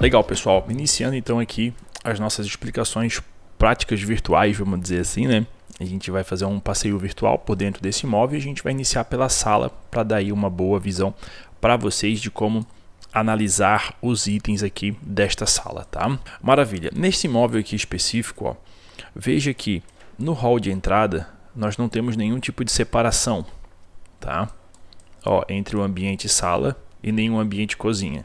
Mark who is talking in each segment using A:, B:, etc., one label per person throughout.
A: Legal, pessoal. Iniciando então aqui as nossas explicações práticas virtuais, vamos dizer assim, né? A gente vai fazer um passeio virtual por dentro desse imóvel e a gente vai iniciar pela sala para dar aí uma boa visão para vocês de como analisar os itens aqui desta sala, tá? Maravilha. Nesse imóvel aqui específico, ó, veja que no hall de entrada nós não temos nenhum tipo de separação, tá? Ó, entre o ambiente sala e nenhum ambiente cozinha.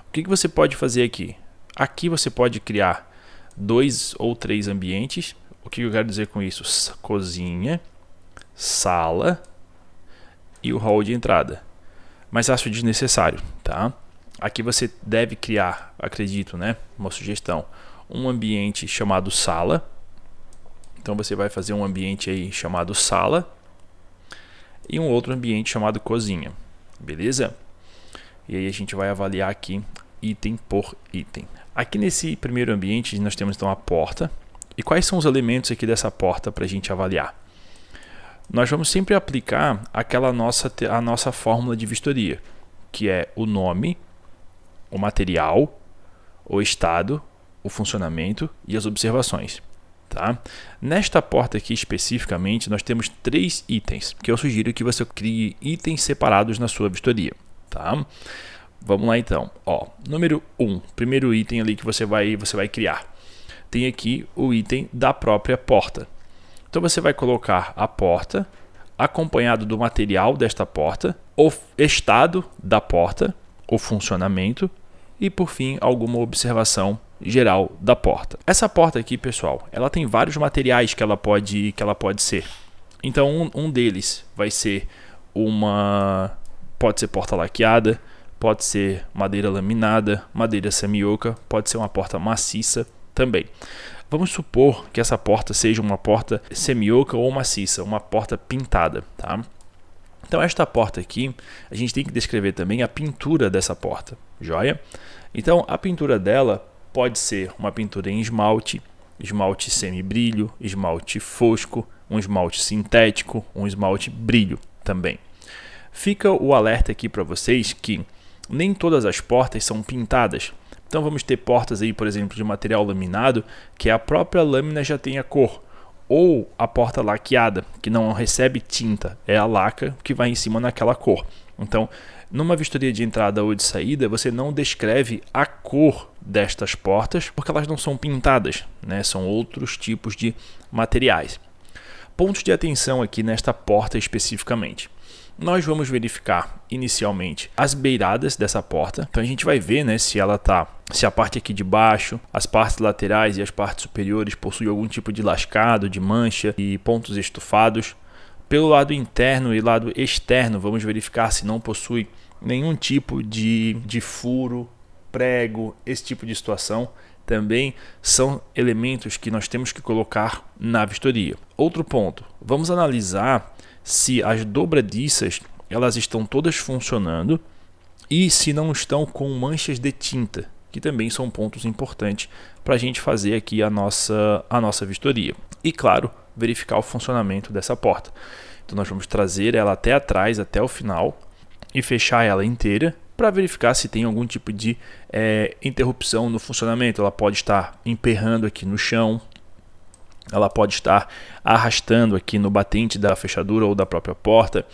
A: O que você pode fazer aqui? Aqui você pode criar 2 ou 3 ambientes. O que eu quero dizer com isso? Cozinha, sala e o hall de entrada. Mas acho desnecessário, tá? Aqui você deve criar, acredito, né? Uma sugestão, um ambiente chamado sala. Então você vai fazer um ambiente aí chamado sala e um outro ambiente chamado cozinha, beleza? E aí a gente vai avaliar aqui item por item. Aqui nesse primeiro ambiente nós temos então a porta. E quais são os elementos aqui dessa porta para a gente avaliar? Nós vamos sempre aplicar a nossa fórmula de vistoria, que é o nome, o material, o estado, o funcionamento e as observações. Tá? Nesta porta aqui especificamente nós temos 3 itens, que eu sugiro que você crie itens separados na sua vistoria. Tá? Vamos lá então. Ó, número 1, primeiro item ali que você vai criar. Tem aqui o item da própria porta. Então você vai colocar a porta, acompanhado do material desta porta, o estado da porta, o funcionamento e por fim alguma observação geral da porta. Essa porta aqui, pessoal, ela tem vários materiais que ela pode ser. Então um deles vai ser pode ser porta laqueada, pode ser madeira laminada, madeira semi-oca, pode ser uma porta maciça também. Vamos supor que essa porta seja uma porta semi-oca ou maciça, uma porta pintada, tá? Então esta porta aqui, a gente tem que descrever também a pintura dessa porta, joia? Então a pintura dela pode ser uma pintura em esmalte, esmalte semi-brilho, esmalte fosco, um esmalte sintético, um esmalte brilho também. Fica o alerta aqui para vocês que nem todas as portas são pintadas. Então vamos ter portas aí, por exemplo, de material laminado, que a própria lâmina já tem a cor. Ou a porta laqueada, que não recebe tinta, é a laca que vai em cima naquela cor. Então, numa vistoria de entrada ou de saída, você não descreve a cor destas portas, porque elas não são pintadas, né? São outros tipos de materiais. Pontos de atenção aqui nesta porta especificamente. Nós vamos verificar inicialmente as beiradas dessa porta. Então a gente vai ver, né, se a parte aqui de baixo, as partes laterais e as partes superiores possuem algum tipo de lascado, de mancha e pontos estufados. Pelo lado interno e lado externo, vamos verificar se não possui nenhum tipo de furo, prego, esse tipo de situação. Também são elementos que nós temos que colocar na vistoria. Outro ponto, vamos analisar se as dobradiças elas estão todas funcionando e se não estão com manchas de tinta, que também são pontos importantes para a gente fazer aqui a nossa vistoria. E claro, verificar o funcionamento dessa porta. Então nós vamos trazer ela até atrás, até o final e fechar ela inteira para verificar se tem algum tipo de interrupção no funcionamento. Ela pode estar emperrando aqui no chão, ela pode estar arrastando aqui no batente da fechadura ou da própria porta,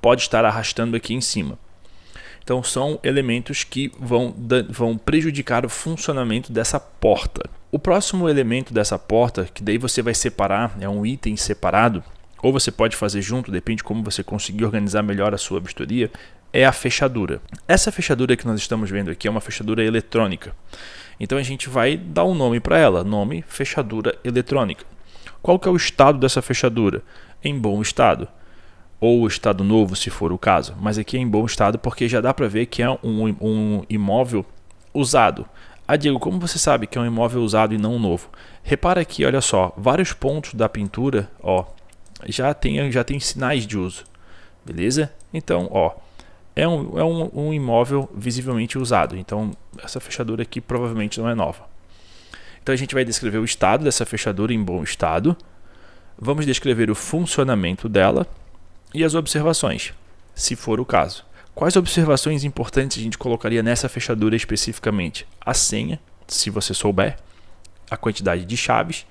A: pode estar arrastando aqui em cima. Então são elementos que vão prejudicar o funcionamento dessa porta. O próximo elemento dessa porta, que daí você vai separar, é um item separado, ou você pode fazer junto, depende de como você conseguir organizar melhor a sua vistoria, é a fechadura. Essa fechadura que nós estamos vendo aqui é uma fechadura eletrônica. Então a gente vai dar um nome para ela, nome fechadura eletrônica. Qual que é o estado dessa fechadura? Em bom estado. Ou estado novo, se for o caso. Mas aqui é em bom estado porque já dá para ver que é um imóvel usado. Ah, Diego, como você sabe que é um imóvel usado e não novo? Repara aqui, olha só, vários pontos da pintura, ó, já tem sinais de uso. Beleza? Então, ó, é um imóvel visivelmente usado. Então, essa fechadura aqui provavelmente não é nova. Então a gente vai descrever o estado dessa fechadura em bom estado, vamos descrever o funcionamento dela e as observações, se for o caso. Quais observações importantes a gente colocaria nessa fechadura especificamente? A senha, se você souber, a quantidade de chaves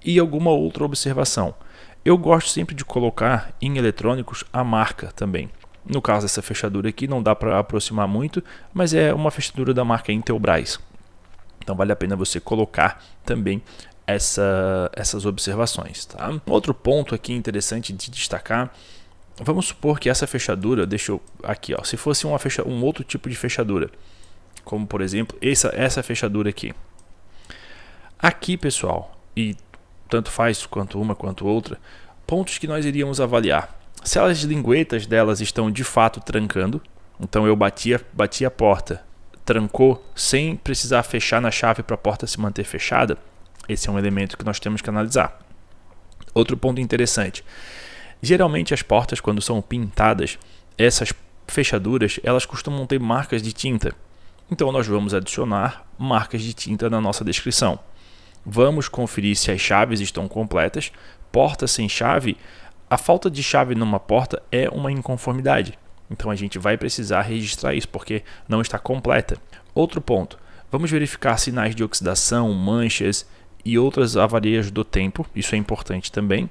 A: e alguma outra observação. Eu gosto sempre de colocar em eletrônicos a marca também. No caso dessa fechadura aqui não dá para aproximar muito, mas é uma fechadura da marca Intelbras. Então vale a pena você colocar também essas observações. Tá? Outro ponto aqui interessante de destacar, vamos supor que essa fechadura, deixa eu aqui, ó, se fosse um outro tipo de fechadura, como por exemplo essa fechadura aqui. Aqui, pessoal, e tanto faz quanto uma quanto outra, pontos que nós iríamos avaliar. Se as linguetas delas estão de fato trancando, então eu bati a porta, trancou sem precisar fechar na chave para a porta se manter fechada, esse é um elemento que nós temos que analisar. Outro ponto interessante, geralmente as portas, quando são pintadas, essas fechaduras, elas costumam ter marcas de tinta. Então nós vamos adicionar marcas de tinta na nossa descrição. Vamos conferir se as chaves estão completas. Porta sem chave, a falta de chave numa porta é uma inconformidade. Então a gente vai precisar registrar isso porque não está completa. Outro ponto, vamos verificar sinais de oxidação, manchas e outras avarias do tempo. Isso é importante também.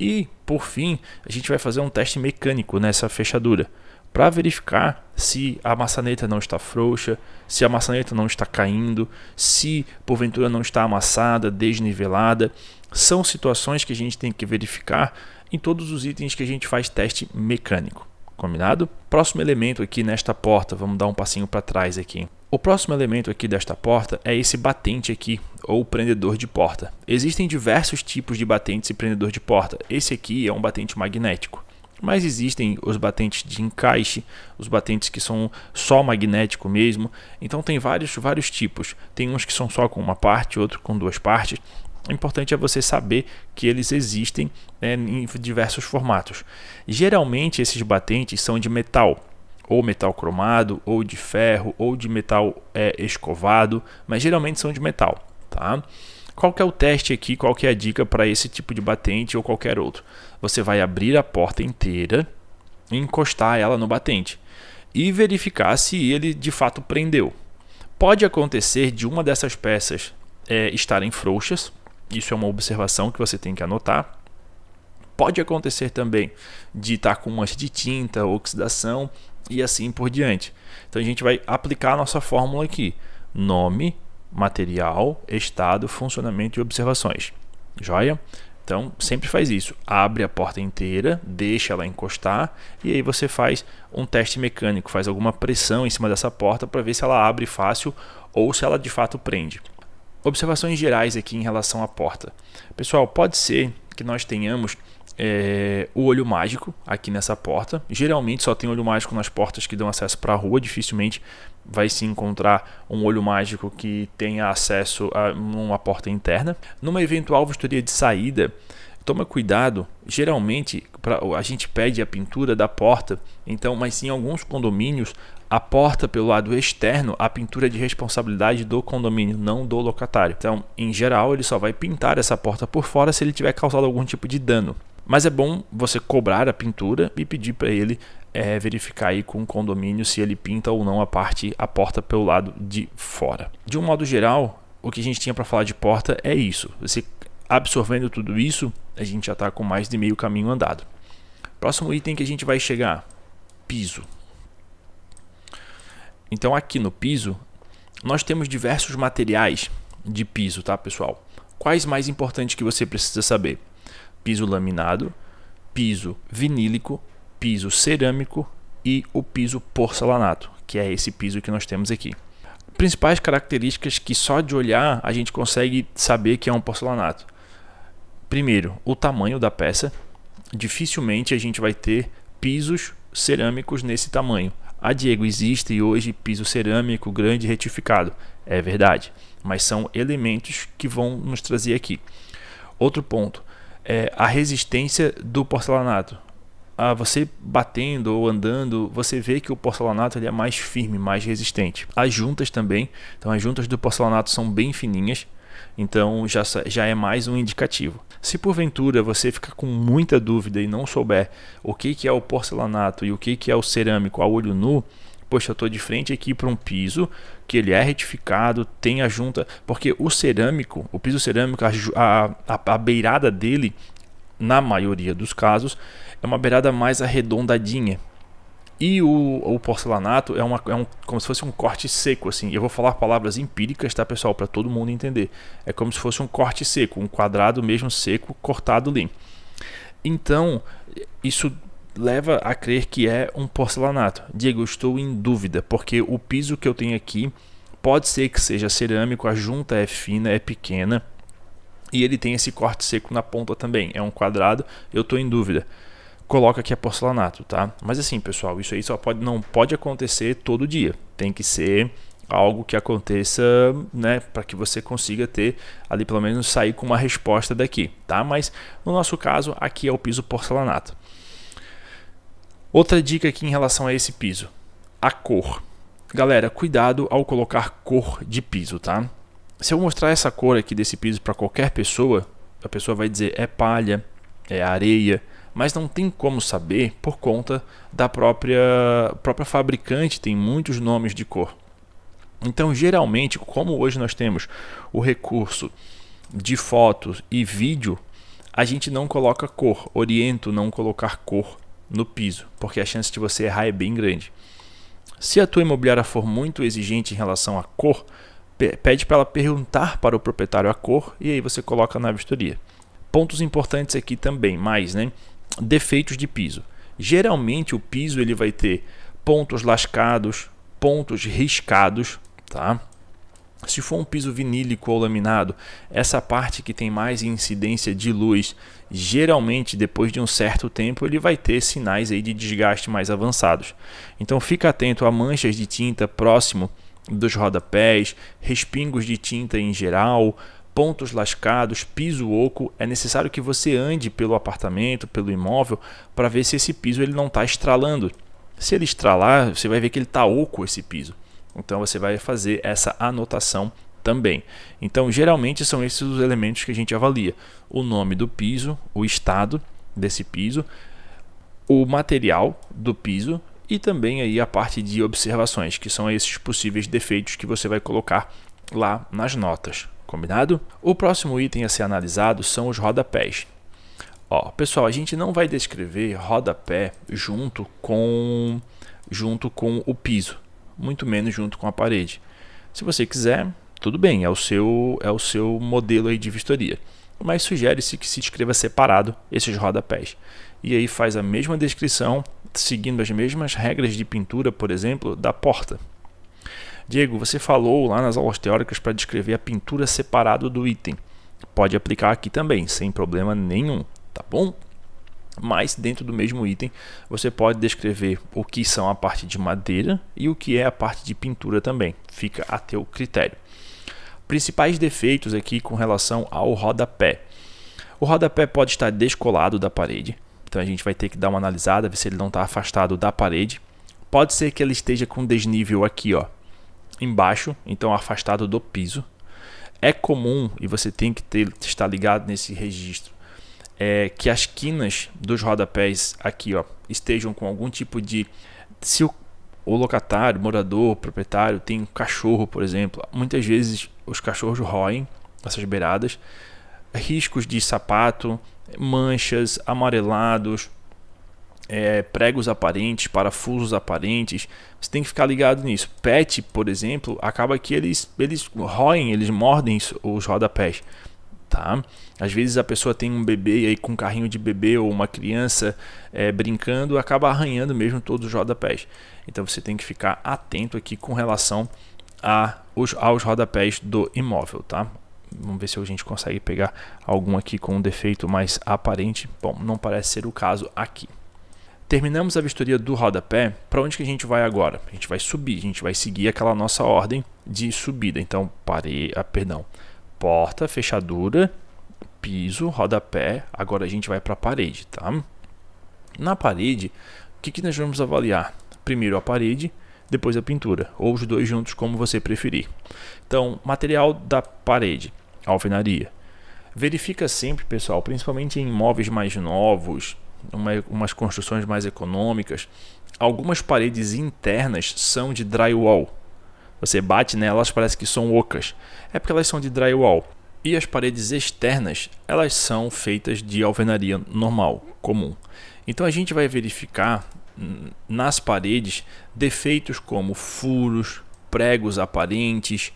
A: E, por fim, a gente vai fazer um teste mecânico nessa fechadura para verificar se a maçaneta não está frouxa, se a maçaneta não está caindo, se porventura não está amassada, desnivelada. São situações que a gente tem que verificar em todos os itens que a gente faz teste mecânico. Combinado? Próximo elemento aqui nesta porta, vamos dar um passinho para trás aqui. O próximo elemento aqui desta porta é esse batente aqui, ou prendedor de porta. Existem diversos tipos de batentes e prendedor de porta. Esse aqui é um batente magnético. Mas existem os batentes de encaixe, os batentes que são só magnético mesmo. Então tem vários tipos. Tem uns que são só com uma parte, outro com duas partes. O importante é você saber que eles existem, né, em diversos formatos. Geralmente esses batentes são de metal, ou metal cromado, ou de ferro, ou de metal escovado, mas geralmente são de metal. Tá? Qual que é o teste aqui, qual que é a dica para esse tipo de batente ou qualquer outro? Você vai abrir a porta inteira, encostar ela no batente e verificar se ele de fato prendeu. Pode acontecer de uma dessas peças estarem frouxas, isso é uma observação que você tem que anotar. Pode acontecer também de estar com mancha de tinta, oxidação e assim por diante. Então a gente vai aplicar a nossa fórmula aqui: nome, material, estado, funcionamento e observações. Joia? Então sempre faz isso, abre a porta inteira, deixa ela encostar e aí você faz um teste mecânico, faz alguma pressão em cima dessa porta para ver se ela abre fácil ou se ela de fato prende. Observações gerais aqui em relação à porta. Pessoal, pode ser que nós tenhamos o olho mágico aqui nessa porta. Geralmente só tem olho mágico nas portas que dão acesso para a rua, dificilmente vai se encontrar um olho mágico que tenha acesso a uma porta interna. Numa eventual vistoria de saída, toma cuidado, geralmente a gente pede a pintura da porta, então, mas em alguns condomínios a porta pelo lado externo, a pintura é de responsabilidade do condomínio, não do locatário. Então, em geral, ele só vai pintar essa porta por fora se ele tiver causado algum tipo de dano. Mas é bom você cobrar a pintura e pedir para ele verificar aí com o condomínio se ele pinta ou não a porta pelo lado de fora. De um modo geral, o que a gente tinha para falar de porta é isso. Você absorvendo tudo isso, a gente já está com mais de meio caminho andado. Próximo item que a gente vai chegar: piso. Então aqui no piso, nós temos diversos materiais de piso, tá, pessoal? Quais mais importantes que você precisa saber? Piso laminado, piso vinílico, piso cerâmico e o piso porcelanato, que é esse piso que nós temos aqui. Principais características que só de olhar a gente consegue saber que é um porcelanato. Primeiro, o tamanho da peça. Dificilmente a gente vai ter pisos cerâmicos nesse tamanho. Diego, existe hoje piso cerâmico grande retificado. É verdade, mas são elementos que vão nos trazer aqui. Outro ponto é a resistência do porcelanato. Você batendo ou andando, você vê que o porcelanato ele é mais firme, mais resistente. As juntas também, então as juntas do porcelanato são bem fininhas. Então já é mais um indicativo. Se porventura você ficar com muita dúvida e não souber o que é o porcelanato e o que é o cerâmico a olho nu, poxa, eu estou de frente aqui para um piso que ele é retificado, tem a junta, porque o piso cerâmico, a beirada dele, na maioria dos casos, é uma beirada mais arredondadinha. E o porcelanato como se fosse um corte seco, assim. Eu vou falar palavras empíricas, tá, pessoal, para todo mundo entender. É como se fosse um corte seco, um quadrado mesmo seco, cortado ali. Então, isso leva a crer que é um porcelanato. Diego, eu estou em dúvida, porque o piso que eu tenho aqui pode ser que seja cerâmico, a junta é fina, é pequena, e ele tem esse corte seco na ponta também. É um quadrado, eu estou em dúvida. Coloca que é porcelanato, tá? Mas assim, pessoal, isso aí não pode acontecer todo dia. Tem que ser algo que aconteça, né, para que você consiga ter ali, pelo menos sair com uma resposta daqui, tá? Mas no nosso caso, aqui é o piso porcelanato. Outra dica aqui em relação a esse piso, a cor. Galera, cuidado ao colocar cor de piso, tá? Se eu mostrar essa cor aqui desse piso para qualquer pessoa, a pessoa vai dizer é palha, é areia, mas não tem como saber por conta da própria fabricante, tem muitos nomes de cor. Então, geralmente, como hoje nós temos o recurso de fotos e vídeo, a gente não coloca cor, oriento não colocar cor no piso, porque a chance de você errar é bem grande. Se a tua imobiliária for muito exigente em relação à cor, pede para ela perguntar para o proprietário a cor e aí você coloca na vistoria. Pontos importantes aqui também, né? Defeitos de piso. Geralmente o piso ele vai ter pontos lascados, pontos riscados, tá? Se for um piso vinílico ou laminado, essa parte que tem mais incidência de luz, geralmente depois de um certo tempo ele vai ter sinais aí de desgaste mais avançados. Então fica atento a manchas de tinta próximo dos rodapés, respingos de tinta em geral, pontos lascados, piso oco. É necessário que você ande pelo apartamento, pelo imóvel, para ver se esse piso ele não está estralando. Se ele estralar, você vai ver que ele está oco esse piso. Então você vai fazer essa anotação também. Então geralmente são esses os elementos que a gente avalia: o nome do piso, o estado desse piso, o material do piso e também aí a parte de observações, que são esses possíveis defeitos que você vai colocar lá nas notas. Combinado? O próximo item a ser analisado são os rodapés. Pessoal, a gente não vai descrever rodapé junto com o piso, muito menos junto com a parede. Se você quiser, tudo bem, é o seu modelo aí de vistoria. Mas sugere-se que se escreva separado esses rodapés. E aí faz a mesma descrição, seguindo as mesmas regras de pintura, por exemplo, da porta. Diego, você falou lá nas aulas teóricas para descrever a pintura separado do item. Pode aplicar aqui também, sem problema nenhum, tá bom? Mas dentro do mesmo item, você pode descrever o que são a parte de madeira e o que é a parte de pintura também. Fica a teu critério. Principais defeitos aqui com relação ao rodapé. O rodapé pode estar descolado da parede. Então a gente vai ter que dar uma analisada, ver se ele não está afastado da parede. Pode ser que ele esteja com desnível aqui, embaixo, então afastado do piso. É comum, e você tem que estar ligado nesse registro, que as quinas dos rodapés aqui estejam com algum tipo de... Se o locatário, morador, proprietário tem um cachorro, por exemplo, muitas vezes os cachorros roem essas beiradas. Riscos de sapato, manchas, amarelados, pregos aparentes, parafusos aparentes. Você tem que ficar ligado nisso. Pet, por exemplo, acaba que eles roem, eles mordem os rodapés, tá? Às vezes a pessoa tem um bebê aí com um carrinho de bebê ou uma criança brincando, acaba arranhando mesmo todos os rodapés. Então você tem que ficar atento aqui com relação aos rodapés do imóvel, tá? Vamos ver se a gente consegue pegar algum aqui com um defeito mais aparente. Bom, não parece ser o caso aqui. Terminamos a vistoria do rodapé. Para onde que a gente vai agora? A gente vai subir, a gente vai seguir aquela nossa ordem de subida. Então, porta, fechadura, piso, rodapé. Agora a gente vai para a parede, tá? Na parede, o que nós vamos avaliar? Primeiro a parede, depois a pintura, ou os dois juntos, como você preferir. Então, material da parede. alvenaria. Verifica sempre, pessoal, principalmente em imóveis mais novos, umas construções mais econômicas, algumas paredes internas são de drywall. Você bate nelas, parece que são ocas. É porque elas são de drywall. E as paredes externas, elas são feitas de alvenaria normal, comum. Então a gente vai verificar nas paredes defeitos como furos, pregos aparentes,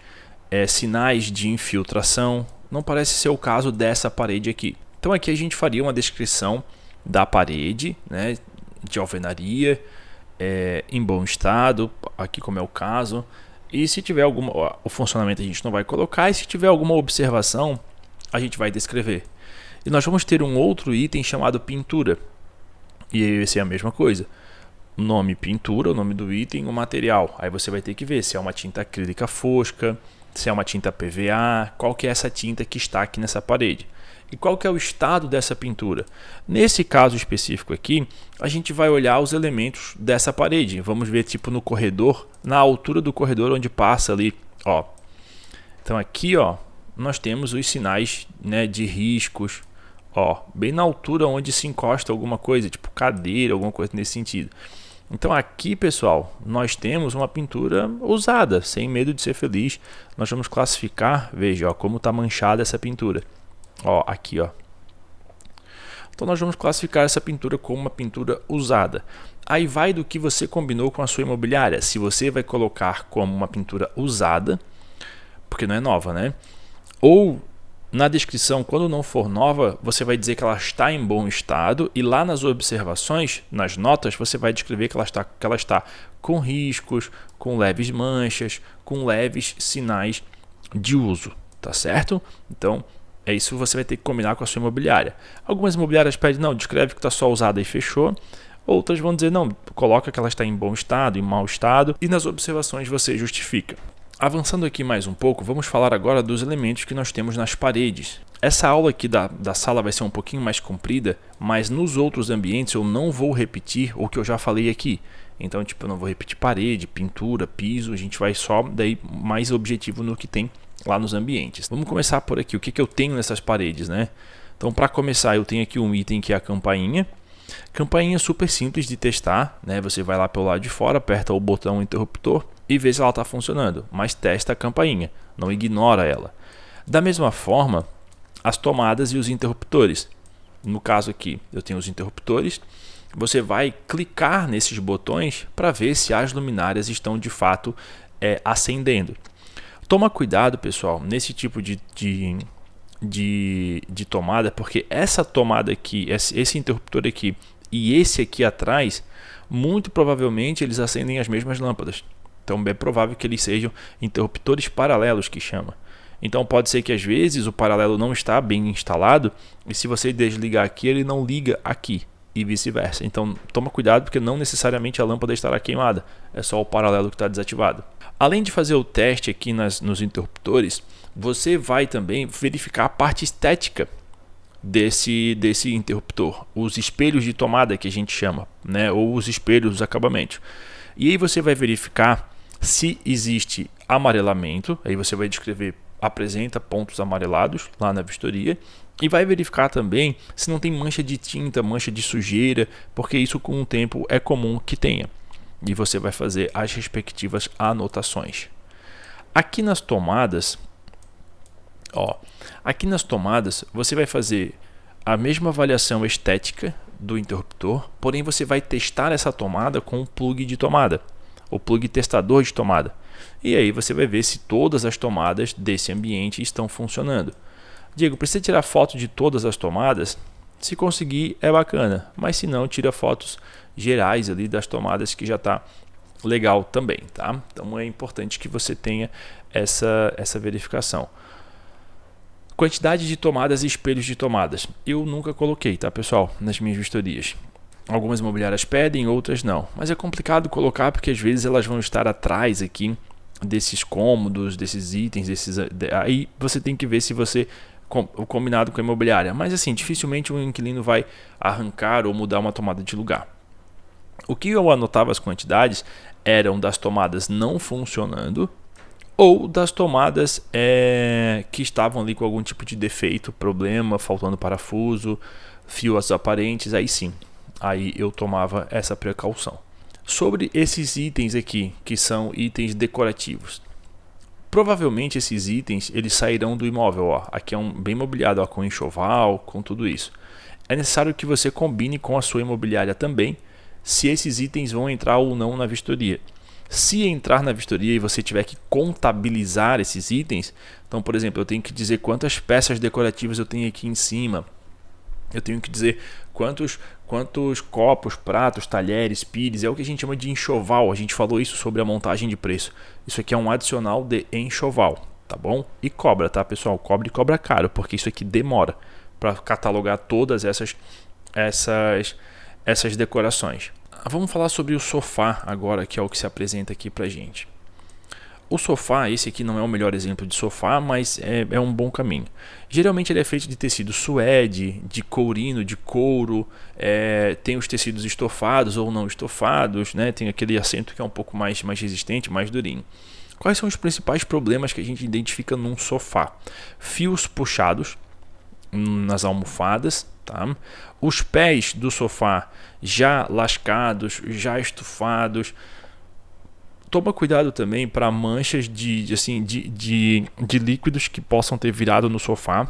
A: sinais de infiltração. Não parece ser o caso dessa parede aqui. Então aqui a gente faria uma descrição da parede, né, de alvenaria, em bom estado, aqui como é o caso. E se tiver o funcionamento a gente não vai colocar, e se tiver alguma observação, a gente vai descrever. E nós vamos ter um outro item chamado pintura. E esse é a mesma coisa. O nome pintura, o nome do item, o material. Aí você vai ter que ver se é uma tinta acrílica fosca, se é uma tinta PVA, qual que é essa tinta que está aqui nessa parede. E qual que é o estado dessa pintura. Nesse caso específico aqui, a gente vai olhar os elementos dessa parede. Vamos ver tipo no corredor, na altura do corredor onde passa ali, ó. Então aqui, ó, nós temos os sinais, né, de riscos, ó, bem na altura onde se encosta alguma coisa, tipo cadeira, alguma coisa nesse sentido. Então aqui, pessoal, nós temos uma pintura usada, sem medo de ser feliz. Nós vamos classificar, veja, ó, como está manchada essa pintura. Ó, aqui, ó. Então nós vamos classificar essa pintura como uma pintura usada. Aí vai do que você combinou com a sua imobiliária. Se você vai colocar como uma pintura usada, porque não é nova, né? Ou na descrição, quando não for nova, você vai dizer que ela está em bom estado, e lá nas observações, nas notas, você vai descrever que ela está com riscos, com leves manchas, com leves sinais de uso, tá certo? Então, é isso que você vai ter que combinar com a sua imobiliária. Algumas imobiliárias pedem, não, descreve que está só usada e fechou. Outras vão dizer, não, coloca que ela está em bom estado, em mau estado, e nas observações você justifica. Avançando aqui mais um pouco, vamos falar agora dos elementos que nós temos nas paredes. Essa aula aqui da sala vai ser um pouquinho mais comprida, mas nos outros ambientes eu não vou repetir o que eu já falei aqui. Então, tipo, eu não vou repetir parede, pintura, piso, a gente vai só daí mais objetivo no que tem lá nos ambientes. Vamos começar por aqui, o que eu tenho nessas paredes, né? Então, para começar, eu tenho aqui um item que é a campainha. Campainha super simples de testar, né? Você vai lá pelo lado de fora, aperta o botão interruptor e vê se ela está funcionando, mas testa a campainha, não ignora ela. Da mesma forma, as tomadas e os interruptores. No caso aqui, eu tenho os interruptores. Você vai clicar nesses botões para ver se as luminárias estão de fato acendendo. Toma cuidado, pessoal, nesse tipo de tomada, porque essa tomada aqui, esse interruptor aqui e esse aqui atrás, muito provavelmente eles acendem as mesmas lâmpadas. Então é provável que eles sejam interruptores paralelos, que chama. Então pode ser que às vezes o paralelo não está bem instalado, e se você desligar aqui, ele não liga aqui, e vice-versa. Então toma cuidado, porque não necessariamente a lâmpada estará queimada, é só o paralelo que está desativado. Além de fazer o teste aqui nos interruptores, você vai também verificar a parte estética desse interruptor, os espelhos de tomada que a gente chama, né? Ou os espelhos dos acabamentos. E aí você vai verificar se existe amarelamento, aí você vai descrever, apresenta pontos amarelados lá na vistoria, e vai verificar também se não tem mancha de tinta, mancha de sujeira, porque isso com o tempo é comum que tenha. E você vai fazer as respectivas anotações. Aqui nas tomadas, você vai fazer a mesma avaliação estética do interruptor, porém você vai testar essa tomada com o plug de tomada, o plug testador de tomada. E aí você vai ver se todas as tomadas desse ambiente estão funcionando. Diego, precisa tirar foto de todas as tomadas? Se conseguir é bacana, mas se não, tira fotos gerais ali das tomadas, que já está legal também, tá? Então é importante que você tenha essa verificação. Quantidade de tomadas e espelhos de tomadas. Eu nunca coloquei, tá, pessoal, nas minhas vistorias. Algumas imobiliárias pedem, outras não. Mas é complicado colocar, porque às vezes elas vão estar atrás aqui desses cômodos, desses itens, aí você tem que ver se você o combinado com a imobiliária. Mas assim, dificilmente um inquilino vai arrancar ou mudar uma tomada de lugar. O que eu anotava as quantidades eram das tomadas não funcionando ou das tomadas que estavam ali com algum tipo de defeito, problema, faltando parafuso, fios aparentes, aí sim, aí eu tomava essa precaução. Sobre esses itens aqui, que são itens decorativos, provavelmente esses itens eles sairão do imóvel. Ó. Aqui é um bem mobiliado, ó, com enxoval, com tudo isso. É necessário que você combine com a sua imobiliária também, se esses itens vão entrar ou não na vistoria. Se entrar na vistoria e você tiver que contabilizar esses itens, então, por exemplo, eu tenho que dizer quantas peças decorativas eu tenho aqui em cima, eu tenho que dizer quantos copos, pratos, talheres, pires, é o que a gente chama de enxoval. A gente falou isso sobre a montagem de preço. Isso aqui é um adicional de enxoval, tá bom? E cobra, tá, pessoal? Cobra caro, porque isso aqui demora para catalogar todas essas decorações. Vamos falar sobre o sofá agora, que é o que se apresenta aqui pra gente. O sofá, esse aqui não é o melhor exemplo de sofá, mas é um bom caminho. Geralmente ele é feito de tecido suede, de courino, de couro, tem os tecidos estofados ou não estofados, né? Tem aquele assento que é um pouco mais resistente, mais durinho. Quais são os principais problemas que a gente identifica num sofá? Fios puxados nas almofadas, tá? Os pés do sofá já lascados, já estufados. Toma cuidado também para manchas de líquidos que possam ter virado no sofá.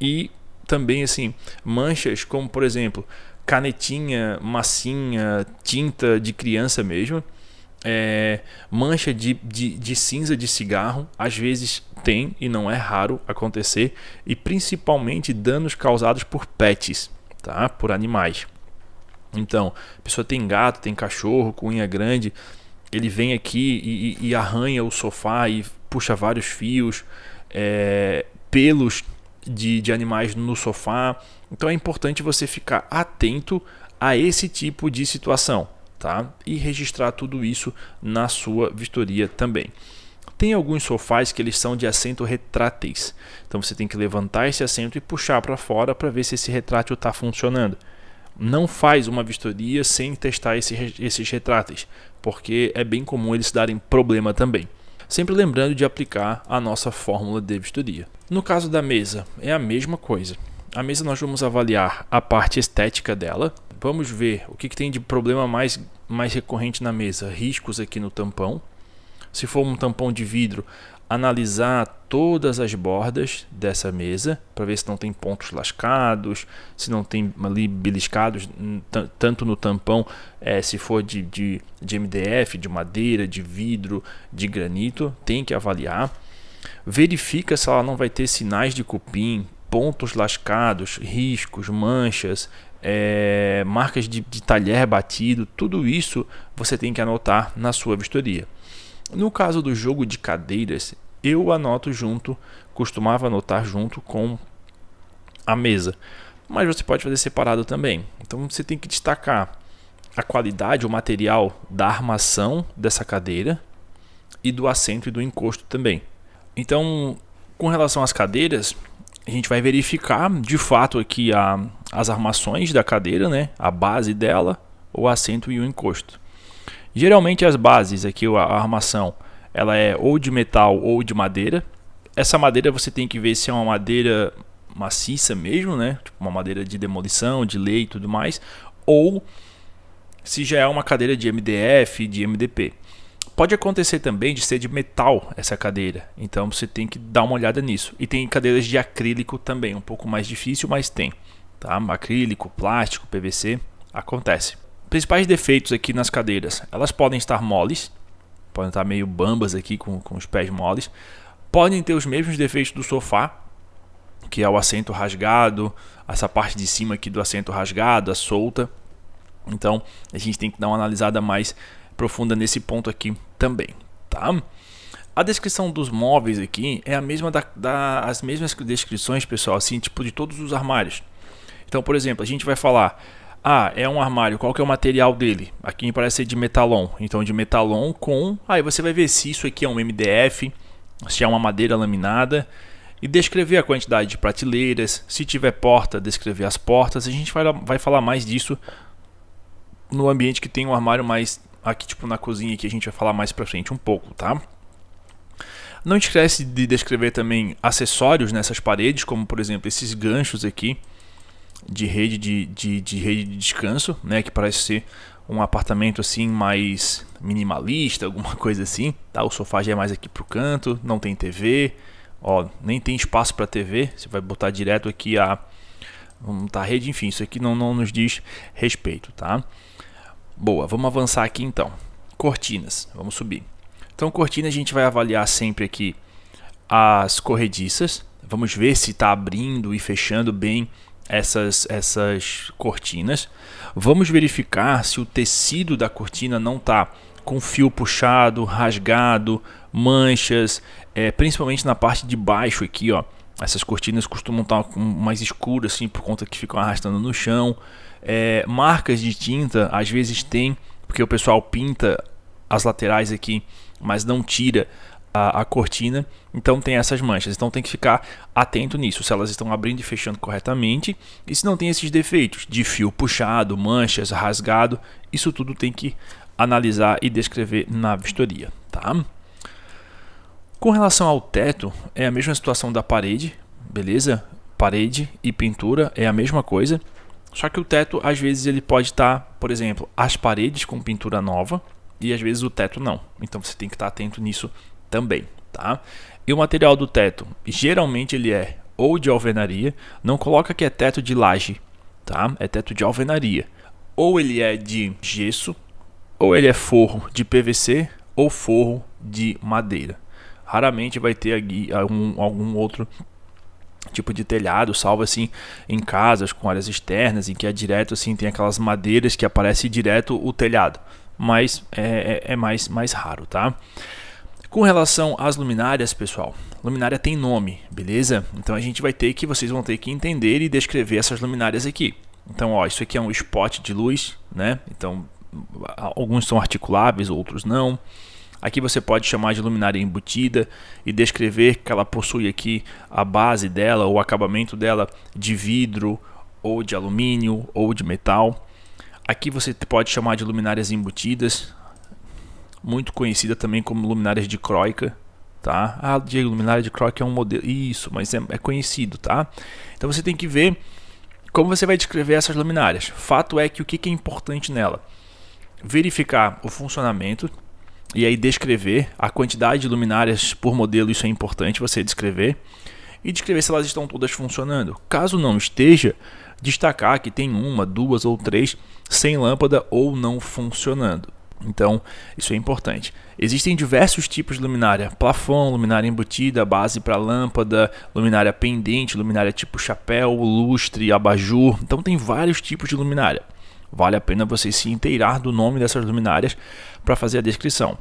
A: E também assim, manchas como, por exemplo, canetinha, massinha, tinta de criança mesmo. Mancha de cinza de cigarro, às vezes tem e não é raro acontecer, e principalmente danos causados por pets, tá? Por animais. Então, a pessoa tem gato, tem cachorro com unha grande, ele vem aqui e arranha o sofá e puxa vários fios, pelos de animais no sofá. Então é importante você ficar atento a esse tipo de situação, tá? E registrar tudo isso na sua vistoria também. Tem alguns sofás que eles são de assento retráteis. Então você tem que levantar esse assento e puxar para fora para ver se esse retrátil está funcionando. Não faz uma vistoria sem testar esses retráteis, porque é bem comum eles darem problema também. Sempre lembrando de aplicar a nossa fórmula de vistoria. No caso da mesa, é a mesma coisa. A mesa nós vamos avaliar a parte estética dela. Vamos ver o que tem de problema mais recorrente na mesa. Riscos aqui no tampão. Se for um tampão de vidro, analisar todas as bordas dessa mesa para ver se não tem pontos lascados, se não tem ali beliscados, tanto no tampão, se for de MDF, de madeira, de vidro, de granito, tem que avaliar. Verifica se ela não vai ter sinais de cupim, pontos lascados, riscos, manchas, marcas de talher batido. Tudo isso você tem que anotar na sua vistoria. No caso do jogo de cadeiras, eu costumava anotar junto com a mesa, mas você pode fazer separado também. Então você tem que destacar a qualidade, o material da armação dessa cadeira e do assento e do encosto também. Então, com relação às cadeiras, a gente vai verificar de fato aqui as armações da cadeira, né? A base dela, o assento e o encosto. Geralmente as bases aqui, a armação, ela é ou de metal ou de madeira. Essa madeira você tem que ver se é uma madeira maciça mesmo, né? Tipo uma madeira de demolição, de lei e tudo mais, ou se já é uma cadeira de MDF, de MDP. Pode acontecer também de ser de metal essa cadeira, então você tem que dar uma olhada nisso. E tem cadeiras de acrílico também, um pouco mais difícil, mas tem, tá? Acrílico, plástico, PVC, acontece. Principais defeitos aqui nas cadeiras, elas podem estar moles, podem estar meio bambas aqui com os pés moles, podem ter os mesmos defeitos do sofá, que é o assento rasgado, essa parte de cima aqui do assento rasgado, a solta. Então a gente tem que dar uma analisada mais profunda nesse ponto aqui também, tá? A descrição dos móveis aqui é a mesma as mesmas descrições, pessoal, assim, tipo de todos os armários. Então, por exemplo, a gente vai falar: é um armário, qual que é o material dele? Aqui me parece ser de metalon. Então de metalon com... Aí você vai ver se isso aqui é um MDF, se é uma madeira laminada, e descrever a quantidade de prateleiras. Se tiver porta, descrever as portas. A gente vai falar mais disso no ambiente que tem um armário mais... Aqui tipo na cozinha, que a gente vai falar mais pra frente um pouco, tá? Não esquece de descrever também acessórios nessas paredes, como por exemplo esses ganchos aqui de rede de rede de descanso, né, que parece ser um apartamento assim mais minimalista, alguma coisa assim, tá? O sofá já é mais aqui pro canto, não tem TV, ó, nem tem espaço para TV, você vai botar direto aqui vamos botar a rede, enfim, isso aqui não nos diz respeito, tá? Boa, vamos avançar aqui então. Cortinas, vamos subir. Então, cortina a gente vai avaliar sempre aqui as corrediças. Vamos ver se está abrindo e fechando bem essas cortinas. Vamos verificar se o tecido da cortina não está com fio puxado, rasgado, manchas, principalmente na parte de baixo aqui, ó. Essas cortinas costumam estar mais escuras assim por conta que ficam arrastando no chão. Marcas de tinta às vezes tem, porque o pessoal pinta as laterais aqui, mas não tira a cortina, então tem essas manchas. Então tem que ficar atento nisso, se elas estão abrindo e fechando corretamente, e se não tem esses defeitos de fio puxado, manchas, rasgado, isso tudo tem que analisar e descrever na vistoria, tá? Com relação ao teto, é a mesma situação da parede, beleza? Parede e pintura é a mesma coisa, só que o teto às vezes ele pode estar, por exemplo, as paredes com pintura nova e às vezes o teto não. Então você tem que estar atento nisso também, tá? E o material do teto, geralmente ele é ou de alvenaria, não coloca que é teto de laje, tá? É teto de alvenaria. Ou ele é de gesso, ou ele é forro de PVC ou forro de madeira. Raramente vai ter aqui algum outro tipo de telhado, salvo assim em casas com áreas externas, em que é direto assim, tem aquelas madeiras que aparece direto o telhado, mas é mais raro, tá? Com relação às luminárias, pessoal, luminária tem nome, beleza? Então vocês vão ter que entender e descrever essas luminárias aqui. Então, ó, isso aqui é um spot de luz, né? Então, alguns são articuláveis, outros não. Aqui você pode chamar de luminária embutida e descrever que ela possui aqui a base dela, o acabamento dela de vidro, ou de alumínio, ou de metal. Aqui você pode chamar de luminárias embutidas, muito conhecida também como luminárias de croica, tá? Ah, Diego, luminária de croica é um modelo, isso, mas é conhecido, tá? Então você tem que ver como você vai descrever essas luminárias. Fato é que o que é importante nela? Verificar o funcionamento e aí descrever a quantidade de luminárias por modelo, isso é importante você descrever, e descrever se elas estão todas funcionando. Caso não esteja, destacar que tem uma, duas ou três sem lâmpada ou não funcionando. Então, isso é importante. Existem diversos tipos de luminária: plafond, luminária embutida, base para lâmpada, luminária pendente, luminária tipo chapéu, lustre, abajur. Então, tem vários tipos de luminária. Vale a pena você se inteirar do nome dessas luminárias para fazer a descrição.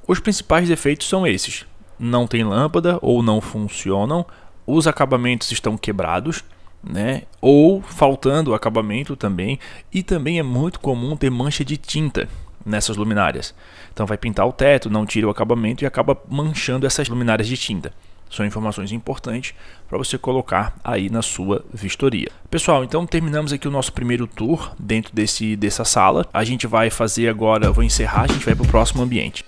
A: Os principais defeitos são esses: não tem lâmpada ou não funcionam, os acabamentos estão quebrados, né? Ou faltando acabamento também, e também é muito comum ter mancha de tinta nessas luminárias. Então vai pintar o teto, não tira o acabamento e acaba manchando essas luminárias de tinta. São informações importantes para você colocar aí na sua vistoria. Pessoal, então terminamos aqui o nosso primeiro tour dentro dessa sala. A gente vai fazer agora, vou encerrar, a gente vai para o próximo ambiente.